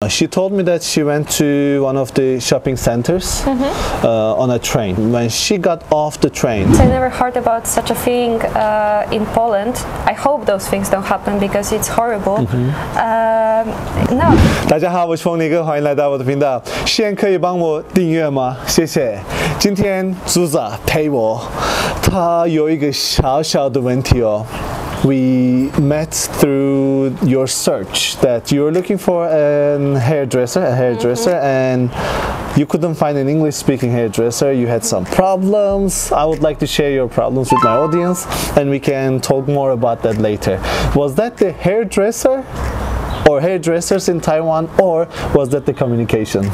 She told me that she went to one of the shopping centers on a train. When she got off the train, I never heard about such a thing in Poland. I hope those things don't happen because it's horrible. No. 大家好，我是phong尼哥，欢迎来到我的频道。现在可以帮我订阅吗？谢谢。今天ZUZA陪我，他有一个小小的问题哦。We met through your search that you were looking for a hairdresser, and you couldn't find an English-speaking hairdresser. You had some problems. I would like to share your problems with my audience, and we can talk more about that later. Was that the hairdresser or hairdressers in Taiwan, or was that the communication?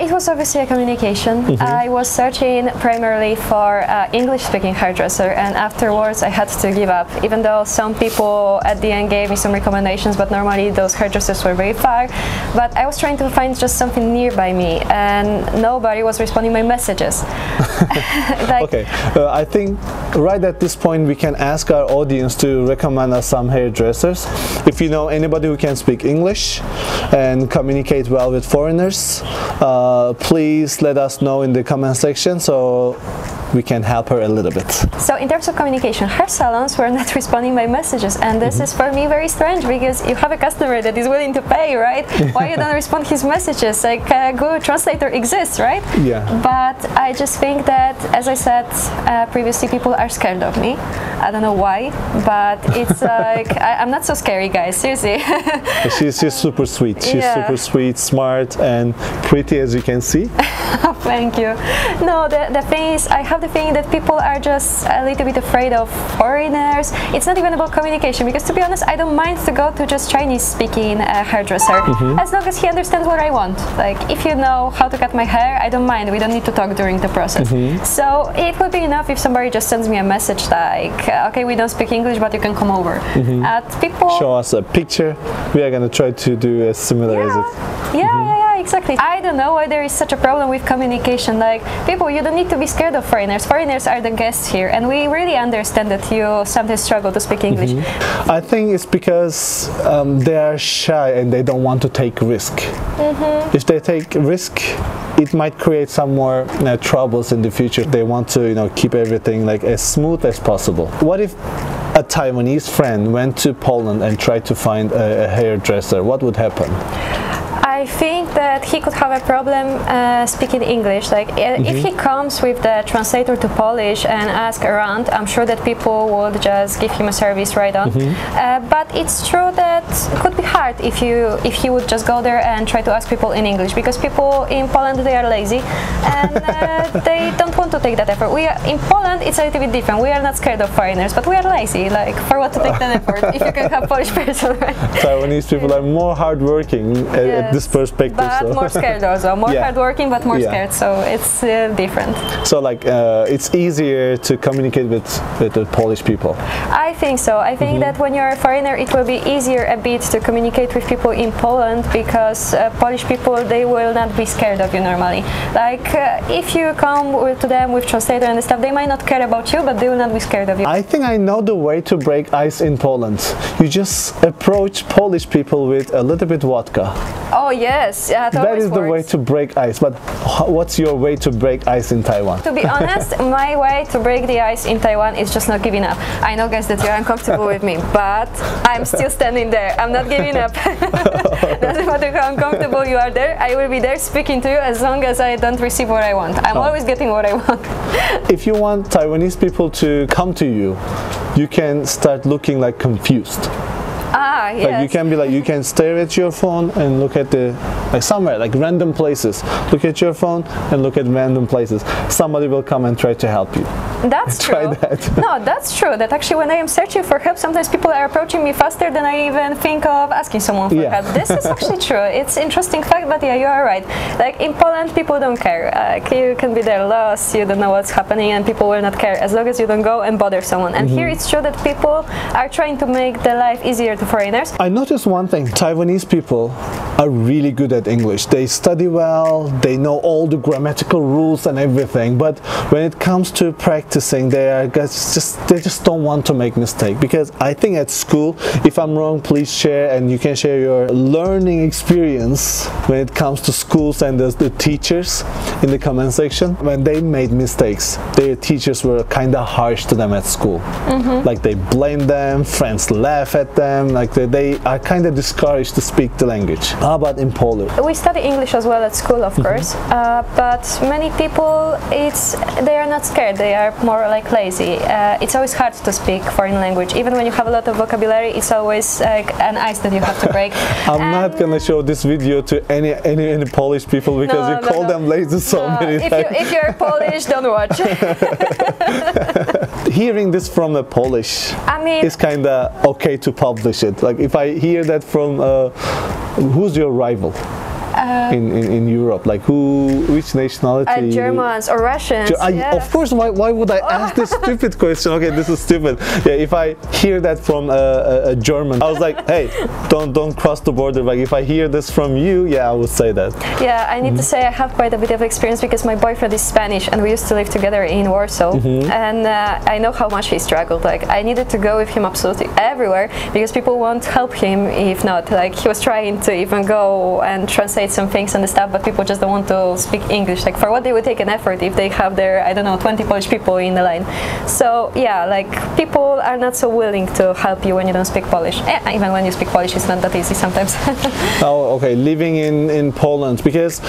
It was obviously a communication. I was searching primarily for English-speaking hairdresser, and afterwards I had to give up, even though some people at the end gave me some recommendations, but normally those hairdressers were very far. But I was trying to find just something nearby me, and nobody was responding my messages. Okay, I think right at this point we can ask our audience to recommend us some hairdressers. If you know anybody who can speak English and communicate well with foreigners, please let us know in the comment section so we can help her a little bit. So in terms of communication, hair salons were not responding my messages, and this is for me very strange because you have a customer that is willing to pay, right? Why you don't respond his messages? Like a Google Translator exists, right? Yeah. But I just think that, as I said previously, people are scared of me. I don't know why, but it's like I'm not so scary, guys. Seriously. She's super sweet. She's super sweet, smart, and pretty, as you can see. Thank you. No, the thing is, I have the feeling that people are just a little bit afraid of foreigners. It's not even about communication, because to be honest, I don't mind to go to just Chinese-speaking hairdresser as long as he understands what I want. Like, if you know how to cut my hair, I don't mind. We don't need to talk during the process. So it would be enough if somebody just sends me a message like, okay, we don't speak English, but you can come over. People show us a picture. We are going to try to do as similar as it. Exactly. I don't know why there is such a problem with communication. Like, people, you don't need to be scared of foreigners. Foreigners are the guests here, and we really understand that you sometimes struggle to speak English. I think it's because they are shy and they don't want to take risk. If they take risk, it might create some more troubles in the future. They want to, keep everything like as smooth as possible. What if a Taiwanese friend went to Poland and tried to find a hairdresser? What would happen? I think that he could have a problem speaking English. Like, if he comes with the translator to Polish and ask around, I'm sure that people would just give him a service right on. But it's true that it could be hard if he would just go there and try to ask people in English, because people in Poland, they are lazy and they don't want to take that effort. In Poland, it's a little bit different. We are not scared of foreigners, but we are lazy. Like, for what to take that effort if you can have Polish person, right? Taiwanese people are more hardworking at this perspective, but more scared also. More hardworking, but more scared. So it's different. So like it's easier to communicate with the Polish people. I think so. I think that when you're a foreigner, it will be easier a bit to communicate with people in Poland, because Polish people, they will not be scared of you normally. Like if you come to them with translator and stuff, they might not care about you, but they will not be scared of you. I think I know the way to break ice in Poland. You just approach Polish people with a little bit vodka. Oh yes, that is the way to break ice. But what's your way to break ice in Taiwan? To be honest, my way to break the ice in Taiwan is just not giving up. I know, guys, that you're uncomfortable with me, but I'm still standing there. I'm not giving up. Doesn't matter how uncomfortable you are there, I will be there speaking to you as long as I don't receive what I want. I'm always getting what I want. If you want Taiwanese people to come to you, you can start looking like confused. Yes. Like you can be like, you can stare at your phone and look at somewhere, like random places. Look at your phone and look at random places. Somebody will come and try to help you. That's true. Try that. No, that's true. That actually, when I am searching for help, sometimes people are approaching me faster than I even think of asking someone for help. This is actually true. It's an interesting fact, but yeah, you are right. Like in Poland, people don't care. You can be there lost, you don't know what's happening, and people will not care as long as you don't go and bother someone. And here it's true that people are trying to make the life easier to foreigners. I noticed one thing. Taiwanese people are really good at English. They study well, they know all the grammatical rules and everything, but when it comes to practice practicing. They just don't want to make mistake, because I think at school, if I'm wrong, please share, and you can share your learning experience when it comes to schools and the teachers in the comment section. When they made mistakes, their teachers were kind of harsh to them at school. Like they blame them, friends laugh at them, like they are kind of discouraged to speak the language. How about in Poland? We study English as well at school, of course, but many people, they are not scared, they are more like lazy. It's always hard to speak foreign language. Even when you have a lot of vocabulary, it's always like an ice that you have to break. I'm not gonna show this video to any Polish people, because you call them lazy so many times. If you're Polish, don't watch. Hearing this from a Polish, I mean, it's kind of okay to publish it. Like if I hear that from who's your rival in Europe? Like which nationality? Germans or Russians. Yeah. Of course. Why would I ask this stupid question? Okay, this is stupid. Yeah, if I hear that from a German, I was like, hey, don't cross the border. Like if I hear this from you, yeah, I would say that. Yeah, I need to say I have quite a bit of experience, because my boyfriend is Spanish and we used to live together in Warsaw, and I know how much he struggled. Like I needed to go with him absolutely everywhere, because people won't help him if not. Like he was trying to even go and translate some things and the stuff, but people just don't want to speak English. Like for what they would take an effort if they have their, I don't know, 20 Polish people in the line. So yeah, like people are not so willing to help you when you don't speak Polish. Even when you speak Polish, it's not that easy sometimes. Oh, okay. Living in Poland, because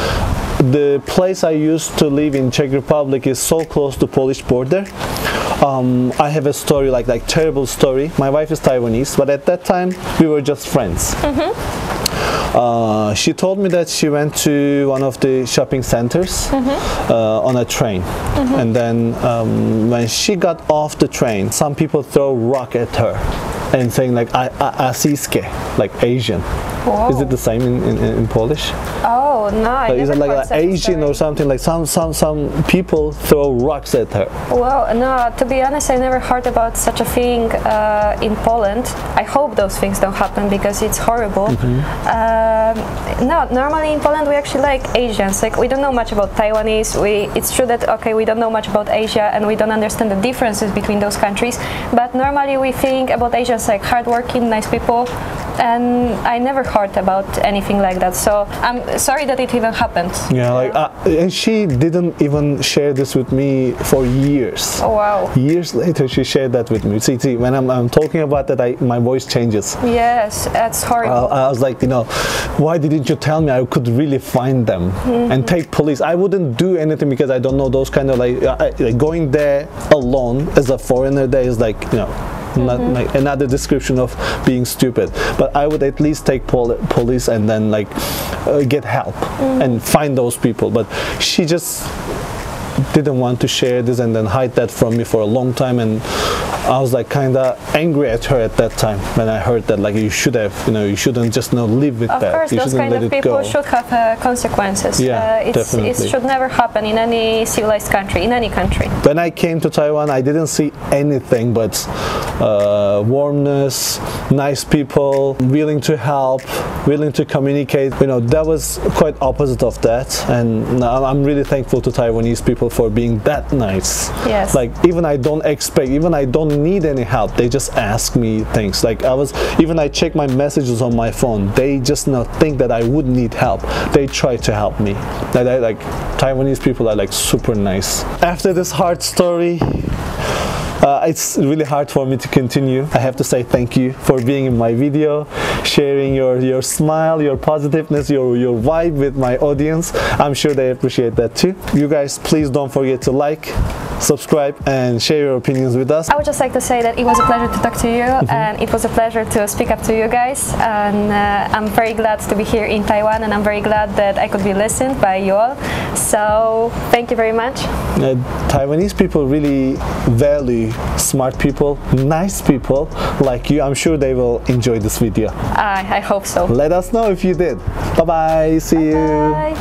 the place I used to live in, Czech Republic, is so close to Polish border. I have a story, like terrible story. My wife is Taiwanese, but at that time we were just friends. She told me that she went to one of the shopping centers on a train, and then when she got off the train, some people throw rock at her and saying like "Asiske," like Asian. Whoa. Is it the same in Polish? Oh no! Is it like Asian or something? Like some people throw rocks at her. Well, no. To be honest, I never heard about such a thing in Poland. I hope those things don't happen, because it's horrible. No, normally in Poland we actually like Asians. Like we don't know much about Taiwanese. It's true that we don't know much about Asia, and we don't understand the differences between those countries. But normally we think about Asians like hardworking, nice people. And I never heard about anything like that, so I'm sorry that it even happened. Yeah, like and she didn't even share this with me for years. Oh wow! Years later, she shared that with me. See, when I'm talking about that, my voice changes. Yes, that's horrible. I was like, why didn't you tell me? I could really find them and take police. I wouldn't do anything, because I don't know those kind of like going there alone as a foreigner. There is like not like another description of being stupid, but I would at least take police and then like get help and find those people. But she just didn't want to share this and then hide that from me for a long time, and I was like kind of angry at her at that time when I heard that, like you should have, you shouldn't just live with that. Of course, those kind of people should have consequences. Yeah, definitely. It should never happen in any civilized country, in any country. When I came to Taiwan, I didn't see anything but warmness, nice people, willing to help, willing to communicate. That was quite opposite of that, and I'm really thankful to Taiwanese people for being that nice. Yes. Like even I don't need any help, they just ask me things. Like I check my messages on my phone, they just not think that I would need help. They try to help me. Like Taiwanese people are like super nice. After this hard story, it's really hard for me to continue. I have to say thank you for being in my video, sharing your smile, your positiveness, your vibe with my audience. I'm sure they appreciate that too. You guys, please don't forget to like, subscribe, and share your opinions with us. I would just like to say that it was a pleasure to talk to you, and it was a pleasure to speak up to you guys, and I'm very glad to be here in Taiwan, and I'm very glad that I could be listened by you all. So thank you very much. Taiwanese people really value smart people, nice people like you. I'm sure they will enjoy this video. I hope so. Let us know if you did. Bye bye. See you.